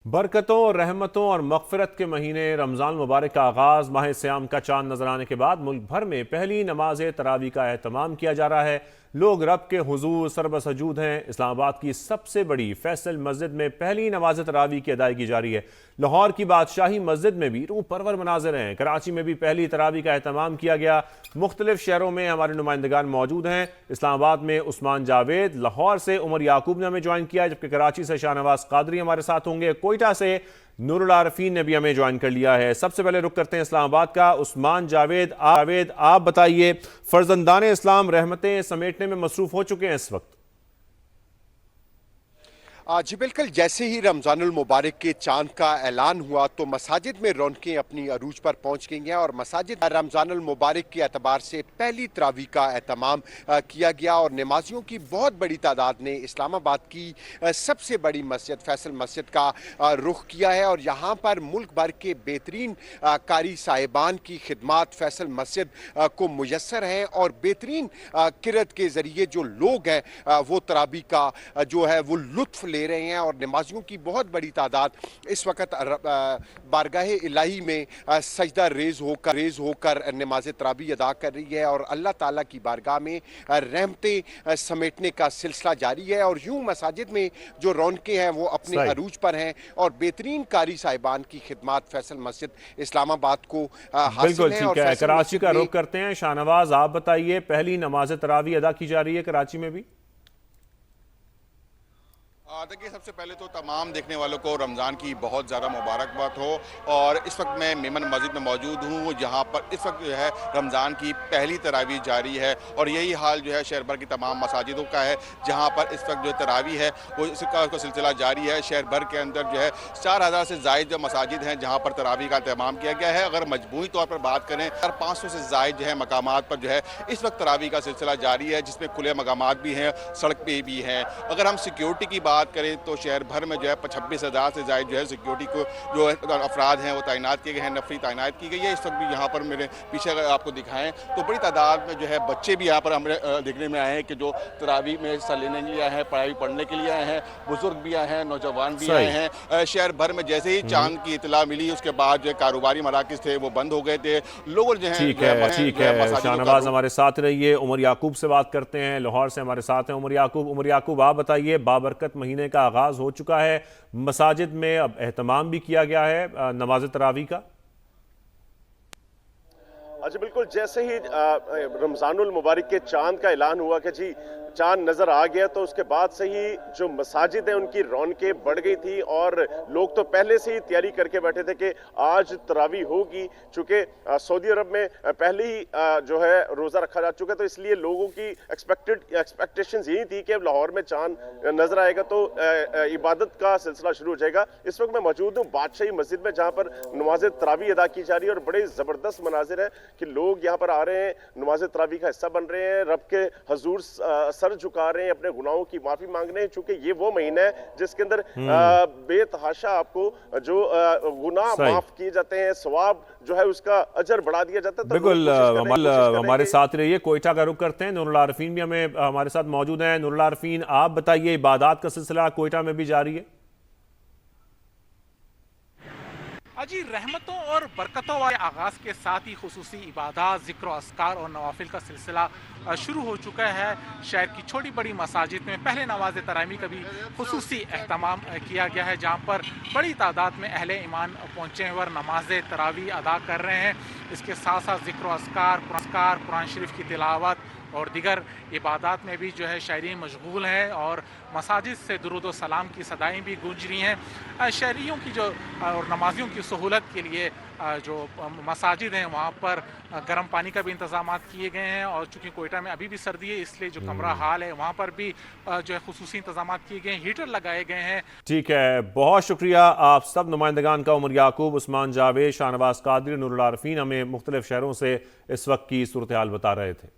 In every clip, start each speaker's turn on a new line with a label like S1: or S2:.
S1: برکتوں، رحمتوں اور مغفرت کے مہینے رمضان مبارک کا آغاز ماہ سیام کا چاند نظر آنے کے بعد ملک بھر میں پہلی نماز تراویح کا اہتمام کیا جا رہا ہے۔ لوگ رب کے حضور سربسجود ہیں۔ اسلام آباد کی سب سے بڑی فیصل مسجد میں پہلی نماز تراویح کی ادائیگی جاری ہے۔ لاہور کی بادشاہی مسجد میں بھی روح پرور مناظر ہیں۔ کراچی میں بھی پہلی تراویح کا اہتمام کیا گیا۔ مختلف شہروں میں ہمارے نمائندگان موجود ہیں۔ اسلام آباد میں عثمان جاوید، لاہور سے عمر یعقوب نے ہمیں جوائن کیا، جبکہ کراچی سے شاہنواز قادری ہمارے ساتھ ہوں گے۔ کوئٹہ سے نور العارفین نے بھی ہمیں جوائن کر لیا ہے۔ سب سے پہلے رخ کرتے ہیں اسلام آباد کا۔ عثمان جاوید آپ بتائیے، فرزندان اسلام رحمتیں سمیٹنے میں مصروف ہو چکے ہیں اس وقت؟
S2: جی بالکل، جیسے ہی رمضان المبارک کے چاند کا اعلان ہوا تو مساجد میں رونقیں اپنی عروج پر پہنچ گئی ہیں اور مساجد رمضان المبارک کے اعتبار سے پہلی تراویح کا اہتمام کیا گیا اور نمازیوں کی بہت بڑی تعداد نے اسلام آباد کی سب سے بڑی مسجد فیصل مسجد کا رخ کیا ہے اور یہاں پر ملک بھر کے بہترین قاری صاحبان کی خدمات فیصل مسجد کو میسر ہیں اور بہترین قرأت کے ذریعے جو لوگ ہیں وہ تراویح کا جو ہے وہ لطف لے رہے ہیں اور نمازیوں کی بہت بڑی تعداد اس وقت بارگاہ الہی میں سجدہ ریز ہو کر نماز تراویح ادا کر رہی ہے اور اللہ تعالیٰ کی بارگاہ میں رحمتیں سمیٹنے کا سلسلہ جاری ہے اور یوں مساجد میں جو رونقیں ہیں وہ اپنے عروج پر ہیں اور بہترین قاری صاحبان کی خدمات فیصل مسجد اسلام آباد کو حاصل ہیں۔
S1: بالکل ٹھیک ہے، کراچی کا رخ کرتے ہیں۔ شاہنواز آپ بتائیے، پہلی نماز تراویح ادا کی جا رہی ہے کراچی میں بھی؟
S3: دیکھیے، سب سے پہلے تو تمام دیکھنے والوں کو رمضان کی بہت زیادہ مبارکباد ہو اور اس وقت میں میمن مسجد میں موجود ہوں جہاں پر اس وقت جو ہے رمضان کی پہلی تراویح جاری ہے اور یہی حال جو ہے شہر بھر کی تمام مساجدوں کا ہے جہاں پر اس وقت جو تراویح ہے وہ اس کا سلسلہ جاری ہے۔ شہر بھر کے اندر جو ہے 4000 سے زائد جو مساجد ہیں جہاں پر تراویح کا اہتمام کیا گیا ہے۔ اگر مجموعی طور پر بات کریں 500 سے زائد جو ہے مقامات پر جو ہے اس وقت تراویح کا سلسلہ جاری ہے، جس میں کھلے مقامات بھی ہیں، سڑک پہ بھی ہیں۔ اگر ہم سیکیورٹی کی بات کریں تو شہر بھر میں جو ہے 26,000 سے زائد جو ہے سیکیورٹی کو جو افراد ہیں وہ تعینات کیے گئے ہیں، نفری تعینات کی گئی ہے۔ اس وقت بھی یہاں پر میرے پیچھے اگر آپ کو دکھائیں تو بڑی تعداد میں جو ہے بچے بھی یہاں پر ہمیں دیکھنے میں آئے ہیں کہ جو تراویح میں حصہ لینے کے لیے آئے ہیں، پڑھائی پڑھنے کے لیے آئے ہیں، بزرگ بھی آئے ہیں، نوجوان بھی آئے ہیں۔ شہر بھر میں جیسے ہی چاند کی اطلاع ملی اس کے بعد جو کاروباری مراکز تھے وہ بند ہو گئے تھے، لوگ جو ہیں
S1: ٹھیک ہے شاہنواز ہمارے ساتھ رہیے۔ عمر یعقوب سے بات کرتے ہیں، لاہور سے ہمارے ساتھ ہیں عمر یعقوب آپ بتائیے، بابرکت مہینے کا آغاز ہو چکا ہے، مساجد میں اب اہتمام بھی کیا گیا ہے نماز تراویح کا؟
S4: اچھا بالکل، جیسے ہی رمضان المبارک کے چاند کا اعلان ہوا کہ جی چاند نظر آ گیا تو اس کے بعد سے ہی جو مساجد ہیں ان کی رونقیں بڑھ گئی تھی اور لوگ تو پہلے سے ہی تیاری کر کے بیٹھے تھے کہ آج تراویح ہوگی، چونکہ سعودی عرب میں پہلے ہی جو ہے روزہ رکھا جا چکا، تو اس لیے لوگوں کی ایکسپیکٹیشنز یہی تھی کہ اب لاہور میں چاند نظر آئے گا تو عبادت کا سلسلہ شروع ہو جائے گا۔ اس وقت میں موجود ہوں بادشاہی مسجد میں جہاں پر نماز تراویح ادا کی جا رہی ہے اور بڑے زبردست مناظر ہیں کہ لوگ یہاں پر آ رہے ہیں، نماز تراویح کا حصہ بن رہے ہیں، رب کے حضور سر جھکا رہے ہیں، اپنے گناہوں کی معافی مانگ رہے ہیں، چونکہ یہ وہ مہینہ ہے جس کے اندر بے تحاشا آپ کو جو گناہ معاف کیے جاتے ہیں، ثواب جو ہے اس کا اجر بڑھا دیا جاتا ہے۔
S1: بالکل ہمارے ساتھ رہیے، کوئٹہ کا رخ کرتے ہیں، نور العارفین بھی ہمارے ساتھ موجود ہیں۔ نور العارفین آپ بتائیے، عبادات کا سلسلہ کوئٹہ میں بھی جاری ہے؟
S5: جی، رحمتوں اور برکتوں والے آغاز کے ساتھ ہی خصوصی عبادات، ذکر و اذکار اور نوافل کا سلسلہ شروع ہو چکا ہے۔ شہر کی چھوٹی بڑی مساجد میں پہلے نماز تراویح کا بھی خصوصی اہتمام کیا گیا ہے، جہاں پر بڑی تعداد میں اہل ایمان پہنچے ہوئے نماز تراویح ادا کر رہے ہیں۔ اس کے ساتھ ساتھ ذکر و اذکار، قرآن شریف کی تلاوت اور دیگر عبادات میں بھی جو ہے شہری مشغول ہیں اور مساجد سے درود و سلام کی صدائیں بھی گونج رہی ہیں۔ شہریوں کی جو اور نمازیوں کی سہولت کے لیے جو مساجد ہیں وہاں پر گرم پانی کا بھی انتظامات کیے گئے ہیں اور چونکہ کوئٹہ میں ابھی بھی سردی ہے اس لیے جو کمرہ حال ہے وہاں پر بھی جو ہے خصوصی انتظامات کیے گئے ہیں، ہیٹر لگائے گئے ہیں۔
S1: ٹھیک ہے، بہت شکریہ آپ سب نمائندگان کا، عمر یعقوب، عثمان جاوید، شاہنواز قادری، نور العارفین ہمیں مختلف شہروں سے اس وقت کی صورتحال بتا رہے تھے۔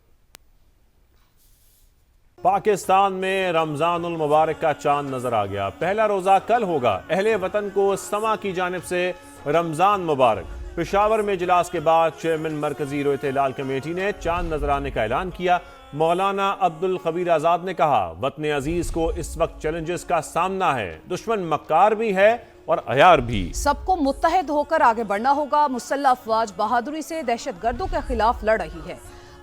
S1: پاکستان میں رمضان المبارک کا چاند نظر آ گیا، پہلا روزہ کل ہوگا، اہل وطن کو سما کی جانب سے رمضان مبارک۔ پشاور میں اجلاس کے بعد چیئرمین مرکزی رویت ہلال کمیٹی نے چاند نظر آنے کا اعلان کیا۔ مولانا عبد الخبیر آزاد نے کہا، وطن عزیز کو اس وقت چیلنجز کا سامنا ہے، دشمن مکار بھی ہے اور عیار بھی۔
S6: سب کو متحد ہو کر آگے بڑھنا ہوگا۔ مسلح افواج بہادری سے دہشت گردوں کے خلاف لڑ رہی ہے۔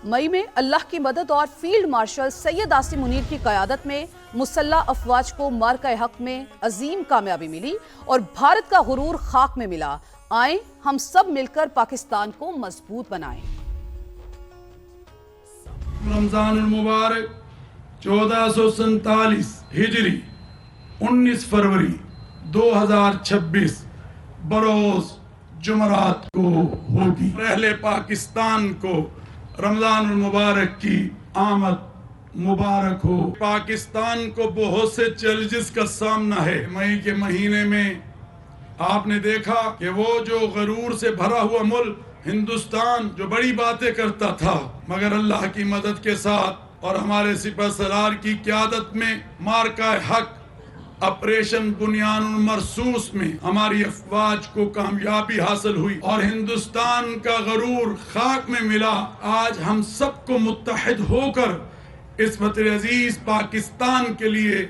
S6: مئی میں اللہ کی مدد اور فیلڈ مارشل سید عاصم منیر کی قیادت میں مسلح افواج کو مارکہ حق میں عظیم کامیابی ملی اور بھارت کا غرور خاک میں ملا۔ آئیں ہم سب مل کر پاکستان کو مضبوط بنائیں۔
S7: رمضان المبارک 1447 ہجری 19 فروری 2026 بروز جمعرات کو ہوگی۔ اہل پاکستان کو رمضان المبارک کی آمد مبارک ہو۔ پاکستان کو بہت سے چیلنجز کا سامنا ہے۔ مئی کے مہینے میں آپ نے دیکھا کہ وہ جو غرور سے بھرا ہوا ملک ہندوستان جو بڑی باتیں کرتا تھا، مگر اللہ کی مدد کے ساتھ اور ہمارے سپہ سالار کی قیادت میں مارکہ حق آپریشن بنیان المرصوص میں ہماری افواج کو کامیابی حاصل ہوئی اور ہندوستان کا غرور خاک میں ملا۔ آج ہم سب کو متحد ہو کر اس وطن عزیز پاکستان کے لیے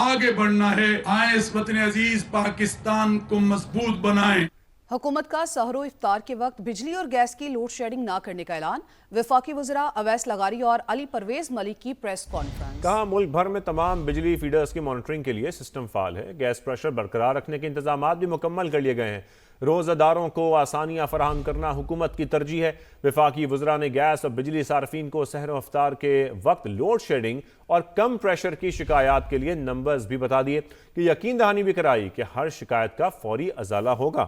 S7: آگے بڑھنا ہے۔ آئیں اس وطن عزیز پاکستان کو مضبوط بنائیں۔
S6: حکومت کا سحر و افطار کے وقت بجلی اور گیس کی لوڈ شیڈنگ نہ کرنے کا اعلان۔ وفاقی وزراء اویس لغاری اور علی پرویز ملک کی پریس کانفرنس۔
S1: کہا ملک بھر میں تمام بجلی فیڈرز کی مانیٹرنگ کے لیے سسٹم فعال ہے۔ گیس پریشر برقرار رکھنے کے انتظامات بھی مکمل کر لیے گئے ہیں۔ روزہ داروں کو آسانیاں فراہم کرنا حکومت کی ترجیح ہے۔ وفاقی وزراء نے گیس اور بجلی صارفین کو سحر و افطار کے وقت لوڈ شیڈنگ اور کم پریشر کی شکایات کے لیے نمبرز بھی بتا دیے کہ یقین دہانی بھی کرائی کہ ہر شکایت کا فوری ازالہ ہوگا۔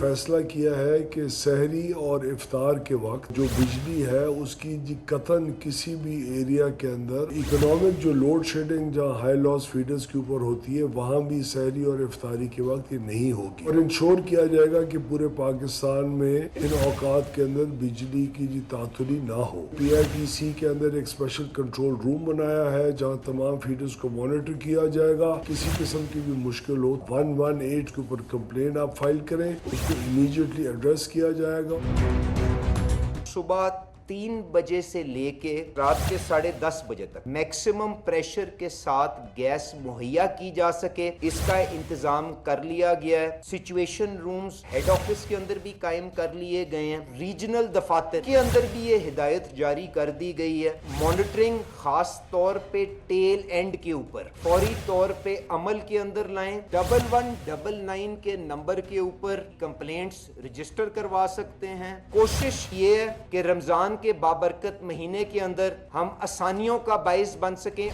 S8: فیصلہ کیا ہے کہ سحری اور افطار کے وقت جو بجلی ہے اس کی قطعاً کسی بھی ایریا کے اندر اکنامک جو لوڈ شیڈنگ جہاں ہائی لاس فیڈرز کے اوپر ہوتی ہے وہاں بھی سحری اور افطاری کے وقت یہ نہیں ہوگی، اور انشور کیا جائے گا کہ پورے پاکستان میں ان اوقات کے اندر بجلی کی تعطلی نہ ہو۔ پی آئی ٹی سی کے اندر ایک اسپیشل کنٹرول روم بنایا ہے جہاں تمام فیڈرز کو مانیٹر کیا جائے گا۔ کسی قسم کی بھی مشکل ہو 118 کے اوپر کمپلین آپ فائل کریں، اس امیڈیٹلی ایڈریس کیا جائے گا۔
S9: صبح 3 بجے سے لے کے رات کے 10:30 بجے تک میکسیمم پریشر کے ساتھ گیس مہیا کی جا سکے، اس کا انتظام کر لیا گیا ہے۔ سچویشن رومز ہیڈ آفس کے اندر بھی قائم کر لیے گئے ہیں، ریجنل دفاتر کے اندر بھی یہ ہدایت جاری کر دی گئی ہے۔ مانیٹرنگ خاص طور پہ ٹیل اینڈ کے اوپر فوری طور پہ عمل کے اندر لائیں۔ 1199 کے نمبر کے اوپر کمپلینٹس رجسٹر کروا سکتے ہیں۔ کوشش یہ ہے کہ رمضان کے بابرکت مہینے کے اندر ہم آسانیوں کا باعث بن سکیں۔